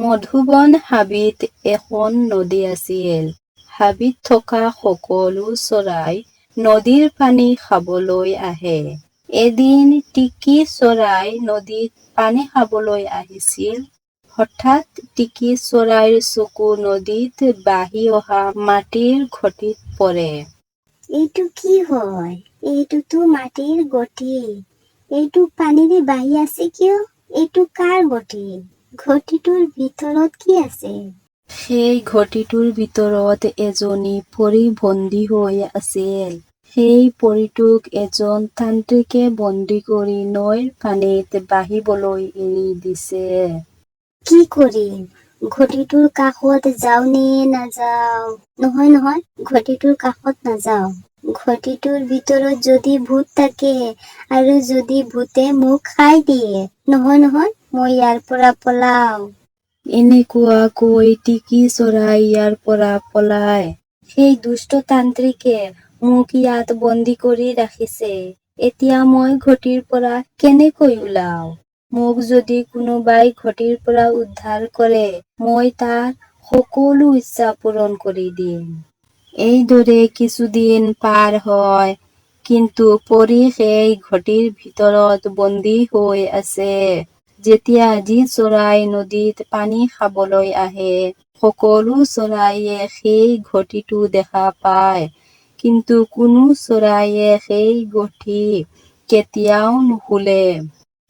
মধুবন হাবিত এখন নদী আছিল। হাবিত থকা সকলো চৰাই নদীৰ পানী খাবলৈ আহে। এদিন টিকি চৰাই নদীত পানী খাবলৈ আহিছিল। হঠাৎ টিকি চৰাইৰ চকু নদীত বাঢ়ি অহা মাটিৰ ঘটিত পৰে। এইটো কি হয়? এইটোতো মাটিৰ গতি। এইটো পানীৰে বাঢ়ি আছে কিয়? এইটো কাৰ গতি? ঘটিটোৰ ভিতৰত কি আছে? সেই ঘটিটোৰ ভিতৰত এজনী পৰী বন্দী হৈ আছিল। সেই পৰীটোক এজন তান্ত্ৰিকে বন্দী কৰি নৈৰ পানীত বাঢ়িবলৈ এৰি দিছে। কি কৰিম? ঘটিটোৰ কাষত যাওঁ নে নাযাওঁ? নহয়, ঘটিটোৰ কাষত নাযাওঁ। ঘটিটোৰ ভিতৰত যদি ভূত থাকে আৰু যদি ভূতে মোক খাই দিয়ে, নহয়, মই ইয়াৰ পৰা পলাও। এনেকুৱা কৈ টিকি চৰাই ইয়াৰ পৰা পলায়। সেই দুষ্ট তান্ত্ৰিকে মোক ইয়াত বন্দী কৰি ৰাখিছে। এতিয়া মই ঘটিৰ পৰা কেনেকৈ ওলাও? মোক যদি কোনোবাই ঘটিৰ পৰা উদ্ধাৰ কৰে, মই তাৰ সকলো ইচ্ছা পূৰণ কৰি দিম। এইদৰে কিছুদিন পাৰ হয়, কিন্তু পৰী সেই ঘটিৰ ভিতৰত বন্দী হৈ আছে। যেতিয়া যি চৰাই নদীত পানী খাবলৈ আহে, সকলো চৰাইয়ে সেই ঘটিটো দেখা পায়, কিন্তু কোনো চৰাইয়ে সেই ঘটি কেতিয়াও নুখুলে।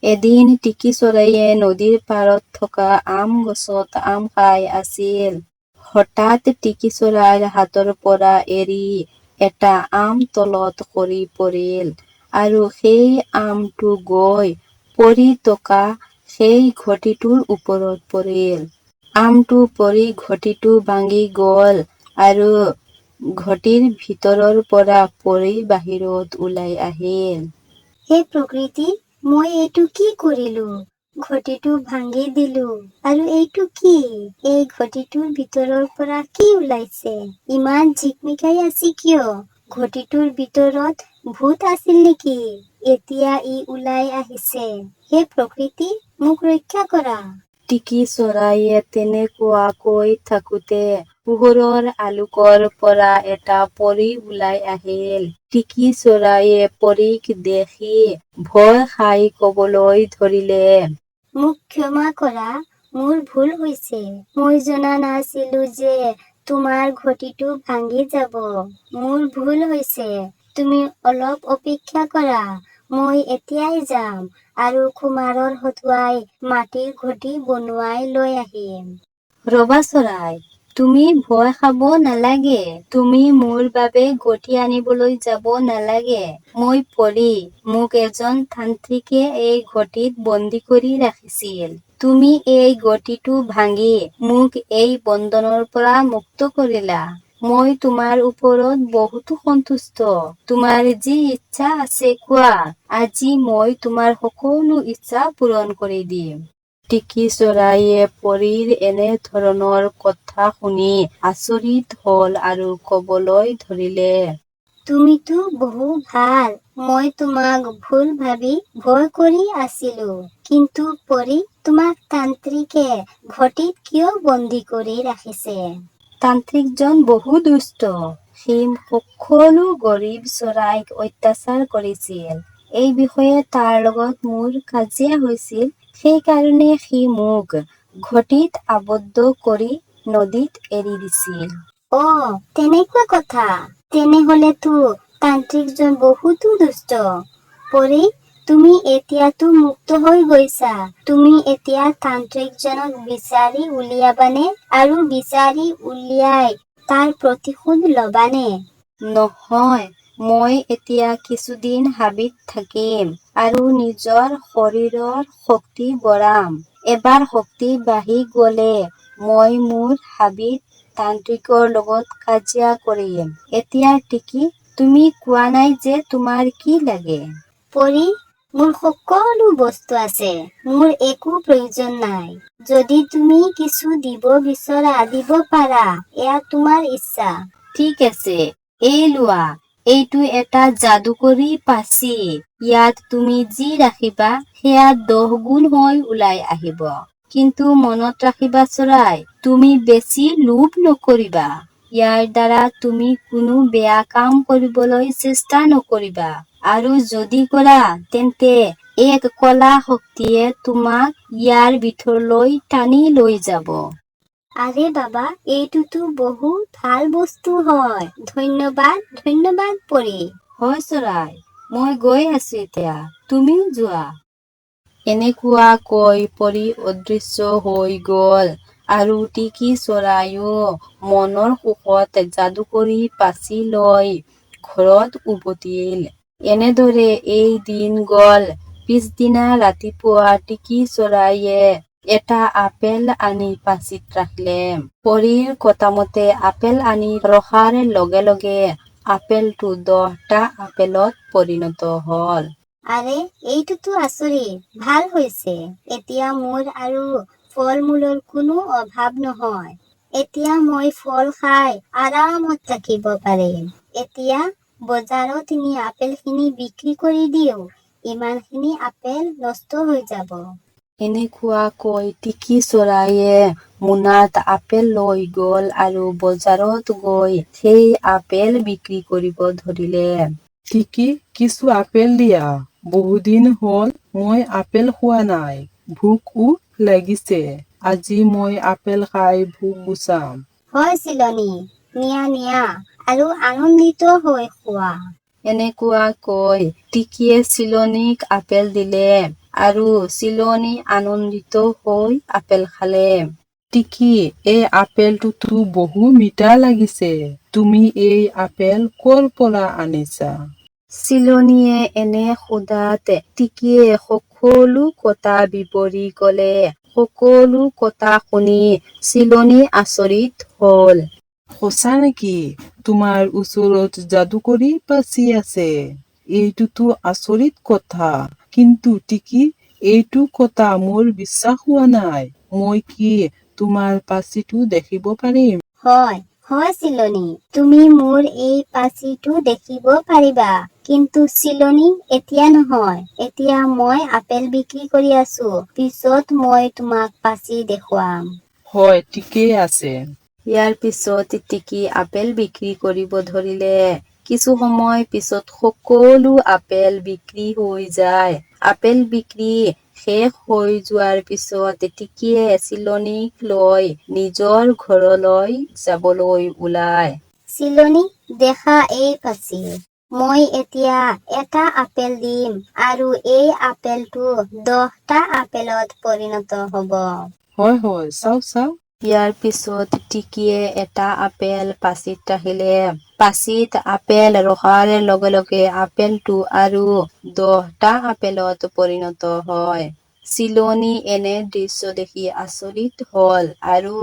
এদিন টিকি চৰাইয়ে নদীৰ পাৰত থকা আম গছত আম খাই আছিল। হঠাৎ টিকি চৰাইৰ হাতৰ পৰা এৰি এটা আম তলত সৰি পৰিল আৰু সেই আমটো গৈ পৰি থকা সেই ঘটিটোৰ ওপৰত পৰিল। আমটো পৰি ঘটিটো ভাঙি গ'ল আৰু ঘটিৰ ভিতৰৰ পৰা পৰী বাহিৰত ওলাই আহিল। হে প্ৰকৃতি, মই এইটো কি কৰিলো? ঘটিটো ভাঙি দিলো। আৰু এইটো কি? এই ঘটিটোৰ ভিতৰৰ পৰা কি ওলাইছে? ইমান ঝিকমিকাই আছে কিয়? ঘটিটোৰ ভিতৰত ভূত আছিল নেকি? এতিয়া ই ওলাই আহিছে। হে প্ৰকৃতি, মোক ৰক্ষা কৰা। টিকি চৰাইয়ে তেনেকুৱা কৈ থাকোতে পোহৰৰ আলোকৰ পৰা এটা পৰী ওলাই আহিল। টিকি চৰাইয়ে পৰীক দেখি ভয় খাই কবলৈ ধৰিলে, মোক ক্ষমা কৰা, মোৰ ভুল হৈছে। মই জনা নাছিলো যে তোমাৰ ঘটিটো ভাঙি যাব। মোৰ ভুল হৈছে। তুমি অলপ অপেক্ষা কৰা। মই এতিয়াই যাম আৰু কুমাৰৰ হতুৱাই মাটিৰ ঘটি বনোৱাই লৈ আহিম। ৰবা চৰাই, তুমি ভয় খাব নালাগে। তুমি মোৰ বাবে ঘটি আনিবলৈ যাব নালাগে। মই পৰী। মোক এজন তান্ত্ৰিকে এই ঘটিত বন্দী কৰি ৰাখিছিল। তুমি এই ঘটিটো ভাঙি মোক এই বন্ধনৰ পৰা মুক্ত কৰিলা। মই তোমাৰ ওপৰত বহুতো সন্তুষ্ট। তোমাৰ যি ইচ্ছা আছে কোৱা। আজি মই তোমাৰ সকলো ইচ্ছা পূৰণ কৰি দিম। টিকি চৰাইয়ে পৰীৰ এনে ধৰণৰ কথা শুনি আচৰিত হল আৰু কবলৈ ধৰিলে, তুমিতো বহু ভাল। মই তোমাক ভুল ভাবি ভয় কৰি আছিলো। কিন্তু পৰী, তোমাক তান্ত্ৰিকে ঘটিত কিয় বন্দী কৰি ৰাখিছে? তান্ত্ৰিকজন বহু দুষ্ট। সি সকলো গৰীব চৰাইক অত্যাচাৰ কৰিছিল। এই বিষয়ে তাৰ লগত মোৰ কাজিয়া হৈছিল। সেইকাৰণে সি মোক ঘটিত আবদ্ধ কৰি নদীত এৰি দিছিল। তেনেকুৱা কথা। তেনেহলেতো তান্ত্ৰিকজন বহুতো দুষ্ট। পৰী, তুমি এতিয়াতো মুক্ত হৈ গৈছা। তুমি এতিয়া তান্ত্ৰিকজনক বিচাৰি উলিয়াবানে আৰু বিচাৰি উলিয়াই তাৰ প্ৰতিশোধ লবানে? নহয়, মই এতিয়া কিছুদিন হাবিত থাকিম আৰু নিজৰ শৰীৰৰ শক্তি বঢ়াম। এবাৰ শক্তি বাঢ়ি গলে মই মোৰ হাবিত তান্ত্ৰিকৰ লগত কাজিয়া কৰিম। এতিয়া টিকি, তুমি কোৱা নাই যে তোমাৰ কি লাগে? পৰী, মোৰ সকলো বস্তু আছে। মোৰ একো প্ৰয়োজন নাই। যদি তুমি কিছু দিব বিচৰা দিব পাৰা। এয়া তোমাৰ ইচ্ছা। ঠিক আছে, এই লোৱা। এইটো এটা যাদুকৰী পাচি। ইয়াত তুমি যি ৰাখিবা সেয়া 10 গুণ হৈ ওলাই আহিব। কিন্তু মনত ৰাখিবা চৰাই, তুমি বেছি লোভ নকৰিবা। ইয়াৰ দ্বাৰা তুমি কোনো বেয়া কাম কৰিবলৈ চেষ্টা নকৰিবা। আৰু যদি কৰা তেন্তে এক কলা শক্তিয়ে তোমাক ইয়াৰ ভিতৰলৈ টানি লৈ যাব। আৰে বাবা, এইটোতো বহুত ভাল বস্তু হয়। ধন্যবাদ ধন্যবাদ পৰী। হয় চৰাই, মই গৈ আছো এতিয়া, তুমিও যোৱা। এনেকুৱা কৈ পৰী অদৃশ্য হৈ গল আৰু টিকি চৰাইও মনৰ সুখত যাদুকৰী পাচি লৈ ঘৰত উভতিল। এনেদৰে এই দিন গল। পিছদিনা ৰাতিপুৱা টিকি চৰাইয়ে এটা আপেল আনি পাচিত ৰাখিলে। পৰীৰ কথামতে আপেল আনি ৰখাৰ লগে লগে আপেলটো 10টা আপেলত পৰিণত হল। আৰে এইটোতো আচৰিত, ভাল হৈছে। এতিয়া মোৰ আৰু ফল মূলৰ কোনো অভাৱ নহয়। এতিয়া মই ফল খাই আৰামত থাকিব পাৰিম। এতিয়া বজাৰত নি আপেলখিনি বিক্ৰী কৰি দিওঁ, ইমানখিনি আপেল নষ্ট হৈ যাব। এনেকুৱা কৈ টিকি চৰাইয়ে মোনাত আপেল লৈ গল আৰু বজাৰত গৈ সেই আপেল বিক্ৰী কৰিব ধৰিলে। টিকি, কিছু আপেল দিয়া। বহুদিন হল মই আপেল খোৱা নাই। ভোকো লাগিছে। আজি মই আপেল খাই ভোক গুচাম। হয় চিলনী, নিয়া নিয়া আৰু আনন্দিত হৈ খোৱা। এনেকুৱা কৈ টিকিয়ে চিলনীক আপেল দিলে আৰু চিলনী আনন্দিত হৈ আপেল খালে। টিকি, এই আপেলটোতো বহু মিঠা লাগিছে। তুমি এই আপেল ক'ৰ পৰা আনিছা? চিলনীয়ে এনে সোধাত টিকিয়ে সকলো কথা বিৱৰি কলে। সকলো কথা শুনি চিলনী আচৰিত হল। সঁচা নেকি? তোমাৰ ওচৰত যাদুকৰী পাচি আছে? এইটোতো আচৰিত কথা। কিন্তু টিকি, এইটো কথা মোৰ বিশ্বাস হোৱা নাই। মই কি তোমাৰ পাচিটো দেখিব পাৰিম? হয় হয় চিলনী, তুমি মোৰ এই পাচিটো দেখিব পাৰিবা। কিন্তু চিলনী, এতিয়া নহয়। এতিয়া মই আপেল বিক্ৰী কৰি আছো। পিছত মই তোমাক পাচি দেখুৱাম। হয়, ঠিকেই আছে। ইয়াৰ পিছত টিকি আপেল বিক্ৰী কৰিব ধৰিলে। কিছু সময় পিছত সকলো আপেল বিক্ৰী হৈ যায়। আপেল বিক্ৰী শেষ হৈ যোৱাৰ পিছত টিকিয়ে চিলনীক লৈ নিজৰ ঘৰলৈ যাবলৈ ওলায়। চিলনী, দেখা এই পাচি। মই এতিয়া এটা আপেল দিম আৰু এই আপেলটো 10টা আপেলত পৰিণত হব। হয় হয়, চাও চাও। ইয়াৰ পিছত টিকিয়ে এটা আপেল পাচিত ৰাখিলে। পাচিত আপেল ৰখাৰ লগে লগে আপেলটো আৰু 10টা আপেলত পৰিণত হয়। চিলনী এনে দৃশ্য দেখি আচৰিত হল আৰু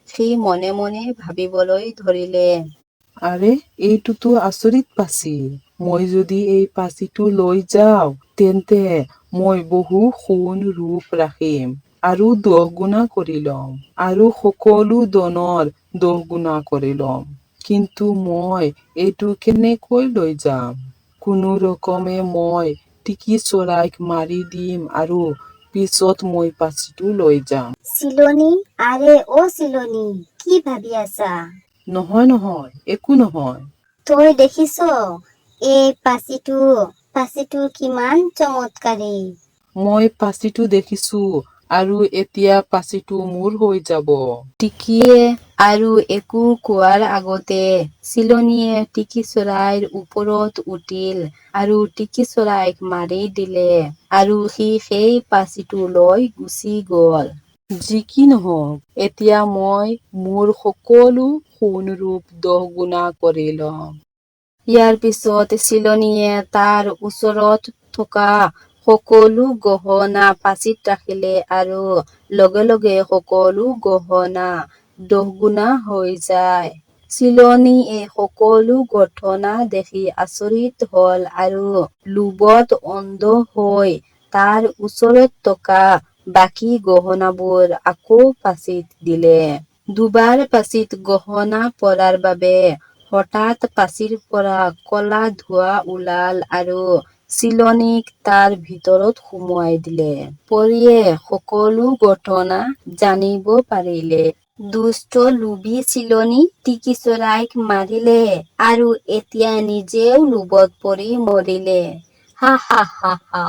সি মনে মনে ভাবিবলৈ ধৰিলে। আৰে, এইটোতো আচৰিত পাচি। মই যদি এই পাচিটো লৈ যাওঁ, তেন্তে মই বহু সোণ ৰূপ ৰাখিম আৰু 10 গুণা কৰি ল'ম আৰু সকলো ধনৰ 10 গুণা কৰি ল'ম। কিন্তু মই এইটো কেনেকৈ লৈ যাম? কোনো ৰকমে মই টিকি চৰাইক মাৰি দিম আৰু পিছত মই পাচিটো লৈ যাম। চিলনী, আৰে অ চিলনী, কি ভাবি আছা? নহয় নহয়, একো নহয়। তই দেখিছ এই পাচিটো কিমান চমৎকাৰী। মই পাচিটো দেখিছো আৰু এতিয়া পাচিটো মোৰ হৈ যাব। টিকিয়ে আৰু একো কোৱাৰ আগতে চিলনীয়ে টিকি চৰাইৰ ওপৰত উঠিল আৰু টিকি চৰাইক মাৰি দিলে আৰু সি সেই পাচিটো লৈ গুচি গল। যি কি নহওক, এতিয়া মই মোৰ সকলো সোণ ৰূপ 10 গুণা কৰি ল'ম। ইয়াৰ পিছত চিলনীয়ে তাৰ ওচৰত থকা সকলো গহনা পাচিত ৰাখিলে আৰু লগে লগে সকলো গহনা 10 গুণা হৈ যায়। চিলনী এই সকলো ঘটনা দেখি আচৰিত হল আৰু লোভত অন্ধ হৈ তাৰ ওচৰত থকা বাকী গহনাবোৰ আকৌ পাচিত দিলে। দুবাৰ পাচিত গহনা পৰাৰ বাবে হঠাৎ পাচিৰ পৰা কলা ধোঁৱা ওলাল আৰু চিলনীক তাৰ ভিতৰত সুমুৱাই দিলে। পৰীয়ে সকলো ঘটনা জানিব পাৰিলে। দুষ্ট লোভী চিলনী টিকি চৰাইক মাৰিলে আৰু এতিয়া নিজেও লোভত পৰি মৰিলে। হা হা হা হা।